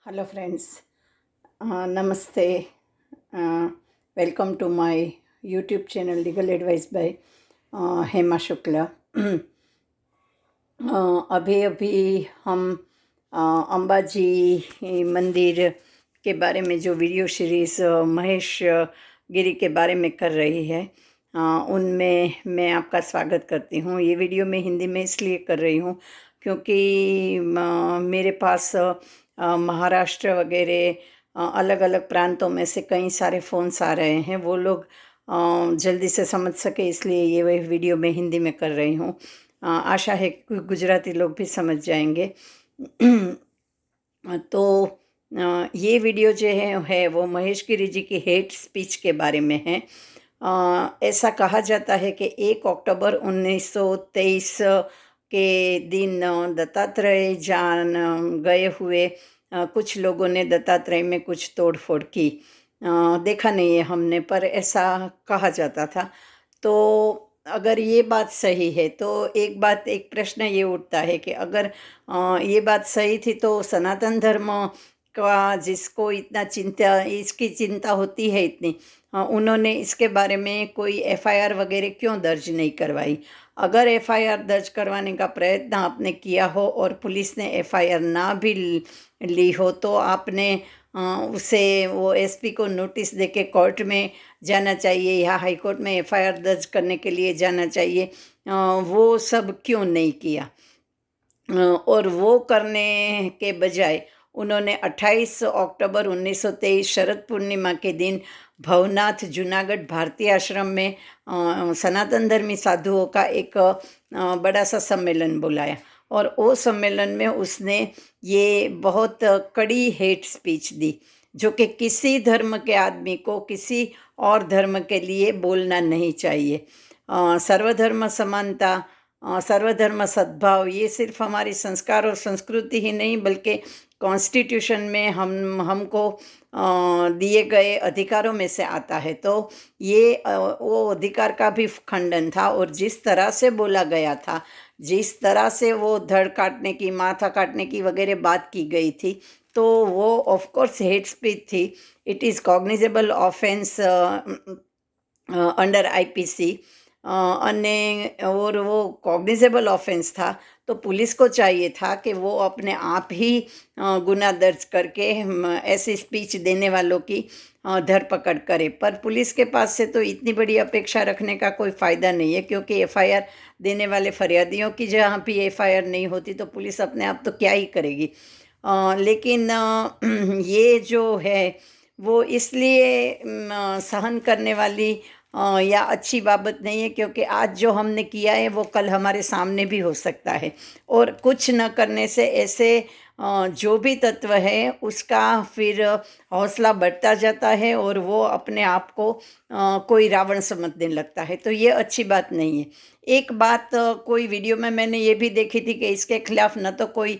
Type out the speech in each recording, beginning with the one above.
Hello friends, Namaste. Welcome to my YouTube channel Legal Advice by Hema Shukla. अभी अभी हम अंबाजी मंदिर के बारे में जो वीडियो सीरीज़ महेश गिरी के बारे में कर रही है, उनमें मैं आपका स्वागत करती हूँ। ये वीडियो मैं हिंदी में इसलिए कर रही हूँ क्योंकि मेरे पास महाराष्ट्र वगैरह अलग अलग प्रांतों में से कई सारे फ़ोन्स आ रहे हैं। वो लोग जल्दी से समझ सके इसलिए ये वही वीडियो मैं हिंदी में कर रही हूँ। आशा है कि गुजराती लोग भी समझ जाएंगे। तो ये वीडियो जो है वो महेश गिरी जी की हेट स्पीच के बारे में है। ऐसा कहा जाता है कि 1 अक्टूबर 1923 के दिन दत्तात्रेय जान गए हुए कुछ लोगों ने दत्तात्रेय में कुछ तोड़फोड़ की। देखा नहीं है हमने, पर ऐसा कहा जाता था। तो अगर ये बात सही है तो एक प्रश्न ये उठता है कि अगर ये बात सही थी तो सनातन धर्म का जिसको इसकी चिंता होती है इतनी, उन्होंने इसके बारे में कोई एफआईआर वगैरह क्यों दर्ज नहीं करवाई। अगर एफआईआर दर्ज करवाने का प्रयत्न आपने किया हो और पुलिस ने एफआईआर ना भी ली हो तो आपने उसे वो एसपी को नोटिस देके कोर्ट में जाना चाहिए या हाई कोर्ट में एफआईआर दर्ज करने के लिए जाना चाहिए। वो सब क्यों नहीं किया? और वो करने के बजाय उन्होंने 28 अक्टूबर 1923 शरद पूर्णिमा के दिन भवनाथ जूनागढ़ भारतीय आश्रम में सनातन धर्मी साधुओं का एक बड़ा सा सम्मेलन बुलाया और वो सम्मेलन में उसने ये बहुत कड़ी हेट स्पीच दी, जो कि किसी धर्म के आदमी को किसी और धर्म के लिए बोलना नहीं चाहिए। सर्वधर्म समानता, सर्वधर्म सद्भाव, ये सिर्फ हमारी संस्कार और संस्कृति ही नहीं बल्कि कॉन्स्टिट्यूशन में हमको दिए गए अधिकारों में से आता है। तो ये वो अधिकार का भी खंडन था और जिस तरह से बोला गया था, जिस तरह से वो धड़ काटने की, माथा काटने की वगैरह बात की गई थी, तो वो ऑफ कोर्स हेट स्पीच थी। It is cognizable offence under IPC અને और वो कॉग्निजेबल ऑफेंस था। तो पुलिस को चाहिए था कि वो अपने आप ही गुना दर्ज करके ऐसी स्पीच देने वालों की धरपकड़ करे। पर पुलिस के पास से तो इतनी बड़ी अपेक्षा रखने का कोई फ़ायदा नहीं है, क्योंकि एफआईआर देने वाले फरियादियों की जहाँ भी एफआईआर नहीं होती तो पुलिस अपने आप तो क्या ही करेगी। लेकिन ये जो है वो इसलिए सहन करने वाली या अच्छी बाबत नहीं है क्योंकि आज जो हमने किया है वो कल हमारे सामने भी हो सकता है। और कुछ न करने से ऐसे जो भी तत्व है उसका फिर हौसला बढ़ता जाता है और वो अपने आप को कोई रावण समझने लगता है। तो ये अच्छी बात नहीं है। एक बात कोई वीडियो में मैंने ये भी देखी थी कि इसके खिलाफ न तो कोई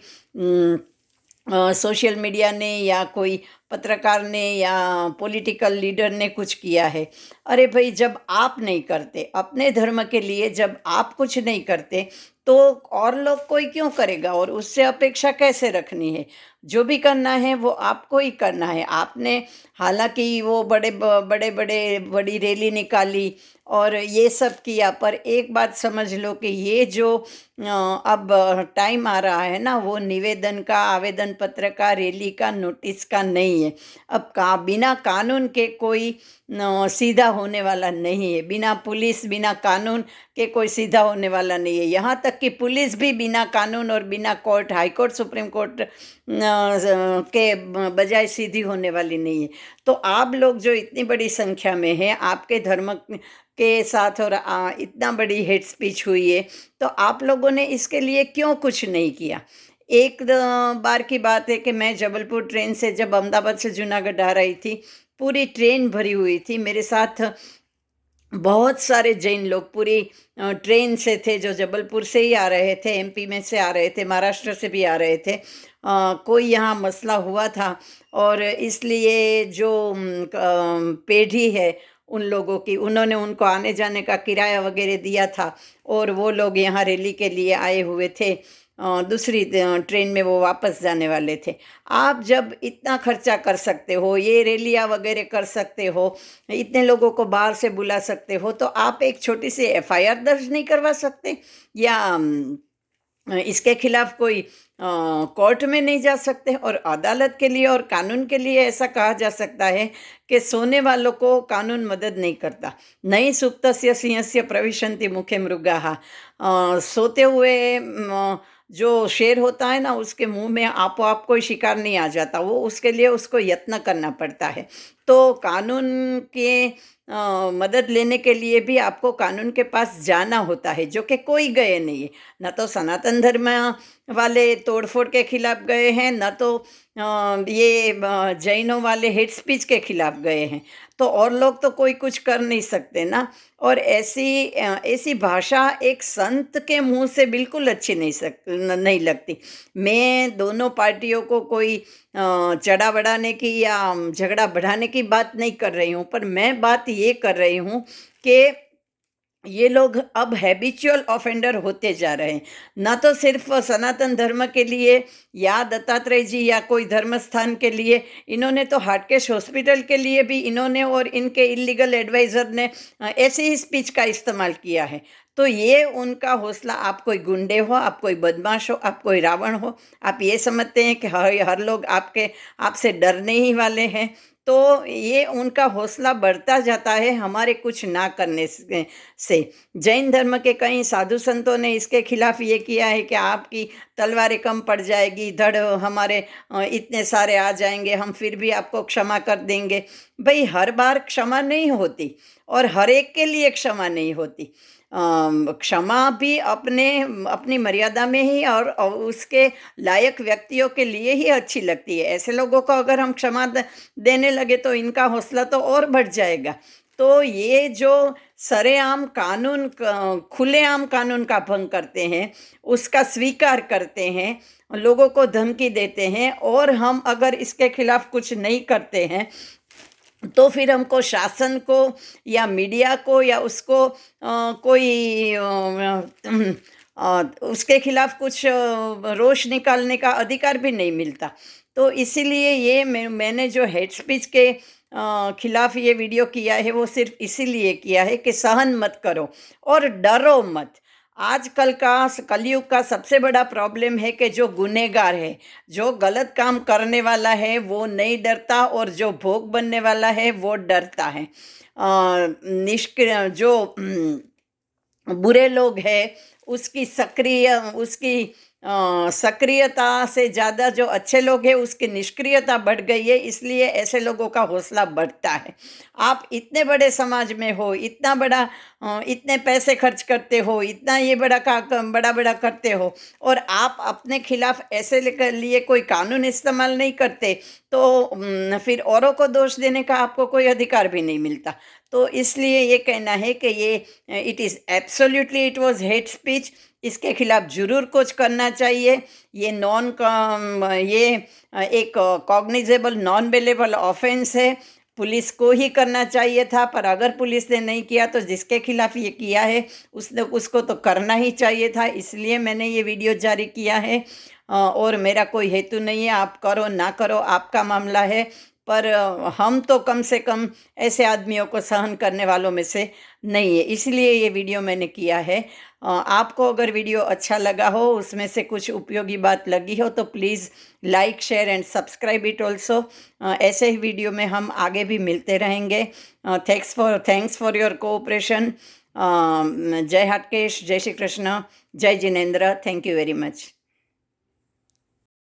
सोशल मीडिया ने या कोई पत्रकार ने या पॉलिटिकल लीडर ने कुछ किया है। अरे भाई, जब आप नहीं करते अपने धर्म के लिए, जब आप कुछ नहीं करते तो और लोग कोई क्यों करेगा और उससे अपेक्षा कैसे रखनी है? जो भी करना है वो आपको ही करना है। आपने हालांकि वो बड़ी रैली निकाली और ये सब किया, पर एक बात समझ लो कि ये जो अब टाइम आ रहा है ना, वो निवेदन का, आवेदन पत्र का, रैली का, नोटिस का नहीं है। अब बिना कानून के कोई सीधा होने वाला नहीं है। बिना पुलिस, बिना कानून के कोई सीधा होने वाला नहीं है। यहाँ तक कि पुलिस भी बिना कानून और बिना court, high court, supreme court के बजाय सीधी होने वाली नहीं है। तो आप लोग जो इतनी बड़ी संख्या में हैं, आपके धर्म के साथ और इतना बड़ी हेट स्पीच हुई है, तो आप लोगों ने इसके लिए क्यों कुछ नहीं किया? एक बार की बात है कि मैं जबलपुर ट्रेन से जब अहमदाबाद से जूनागढ़ आ रही थी, पूरी ट्रेन भरी हुई थी। मेरे साथ बहुत सारे जैन लोग पूरी ट्रेन से थे, जो जबलपुर से ही आ रहे थे, एमपी में से आ रहे थे, महाराष्ट्र से भी आ रहे थे। कोई यहाँ मसला हुआ था और इसलिए जो पेढ़ी है उन लोगों की, उन्होंने उनको आने जाने का किराया वगैरह दिया था और वो लोग यहाँ रैली के लिए आए हुए थे। दूसरी ट्रेन में वो वापस जाने वाले थे। आप जब इतना खर्चा कर सकते हो, ये रैलियाँ वगैरह कर सकते हो, इतने लोगों को बाहर से बुला सकते हो, तो आप एक छोटी सी एफआईआर दर्ज नहीं करवा सकते? या इसके खिलाफ कोई कोर्ट में नहीं जा सकते? और अदालत के लिए और कानून के लिए ऐसा कहा जा सकता है कि सोने वालों को कानून मदद नहीं करता। नहीं सुप्तस्य सिंहस्य प्रविशन्ति मुखे मृगाः। सोते हुए जो शेर होता है ना, उसके मुंह में आपो आप कोई शिकार नहीं आ जाता, वो उसके लिए उसको यत्न करना पड़ता है। तो कानून के मदद लेने के लिए भी आपको कानून के पास जाना होता है, जो कि कोई गए नहीं है। न तो सनातन धर्म वाले तोड़फोड़ के खिलाफ गए हैं, न तो ये जैनों वाले हेट स्पीच के खिलाफ गए हैं। तो और लोग तो कोई कुछ कर नहीं सकते ना। और ऐसी भाषा एक संत के मुंह से बिल्कुल अच्छी नहीं लगती। मैं दोनों पार्टियों को कोई चढ़ा बढ़ाने की या झगड़ा बढ़ाने की बात नहीं कर रही हूँ, पर मैं बात ये कर रही हूँ कि ये लोग अब हैबिचुअल ऑफेंडर होते जा रहे हैं। ना तो सिर्फ सनातन धर्म के लिए या दत्तात्रेय जी या कोई धर्म स्थान के लिए, इन्होंने तो हाटकेश हॉस्पिटल के लिए भी इन्होंने और इनके इलीगल एडवाइज़र ने ऐसे ही स्पीच का इस्तेमाल किया है। तो ये उनका हौसला, आप कोई गुंडे हो, आप कोई बदमाश हो, आप कोई रावण हो, आप ये समझते हैं कि हर लोग आपसे डरने ही वाले हैं, तो ये उनका हौसला बढ़ता जाता है हमारे कुछ ना करने से। जैन धर्म के कई साधु संतों ने इसके खिलाफ ये किया है कि आपकी तलवारें कम पड़ जाएगी, धड़ हमारे इतने सारे आ जाएंगे, हम फिर भी आपको क्षमा कर देंगे। भाई, हर बार क्षमा नहीं होती और हर एक के लिए क्षमा नहीं होती। क्षमा भी अपनी मर्यादा में ही और उसके लायक व्यक्तियों के लिए ही अच्छी लगती है। ऐसे लोगों को अगर हम क्षमा देने लगे तो इनका हौसला तो और बढ़ जाएगा। तो ये जो सरेआम खुलेआम कानून का भंग करते हैं, उसका स्वीकार करते हैं, लोगों को धमकी देते हैं, और हम अगर इसके खिलाफ कुछ नहीं करते हैं तो फिर हमको शासन को या मीडिया को या उसको कोई उसके खिलाफ कुछ रोष निकालने का अधिकार भी नहीं मिलता। तो इसीलिए ये मैंने जो हेट स्पीच के खिलाफ ये वीडियो किया है, वो सिर्फ इसीलिए किया है कि सहन मत करो और डरो मत। आजकल का कलयुग का सबसे बड़ा प्रॉब्लम है कि जो गुनहगार है, जो गलत काम करने वाला है, वो नहीं डरता, और जो भोग बनने वाला है वो डरता है। निष्क्रिय जो बुरे लोग हैं, उसकी सक्रियता से ज़्यादा जो अच्छे लोग हैं उसकी निष्क्रियता बढ़ गई है, इसलिए ऐसे लोगों का हौसला बढ़ता है। आप इतने बड़े समाज में हो, इतना बड़ा इतने पैसे खर्च करते हो, इतना ये बड़ा करते हो, और आप अपने खिलाफ ऐसे लिए कोई कानून इस्तेमाल नहीं करते, तो फिर औरों को दोष देने का आपको कोई अधिकार भी नहीं मिलता। तो इसलिए ये कहना है कि ये इट वाज हेट स्पीच। इसके खिलाफ जरूर कुछ करना चाहिए। ये एक कॉग्निजेबल नॉन बेलेबल ऑफेंस है, पुलिस को ही करना चाहिए था, पर अगर पुलिस ने नहीं किया तो जिसके खिलाफ ये किया है उसको तो करना ही चाहिए था। इसलिए मैंने ये वीडियो जारी किया है, और मेरा कोई हेतु नहीं है आप करो ना करो, आपका मामला है, पर हम तो कम से कम ऐसे आदमियों को सहन करने वालों में से नहीं है, इसलिए ये वीडियो मैंने किया है। आपको अगर वीडियो अच्छा लगा हो, उसमें से कुछ उपयोगी बात लगी हो, तो please like share and subscribe it also. ऐसे ही वीडियो में हम आगे भी मिलते रहेंगे। Thanks for your cooperation. जय हाटकेश, जय श्री कृष्ण, जय Jinendra. Thank you very much.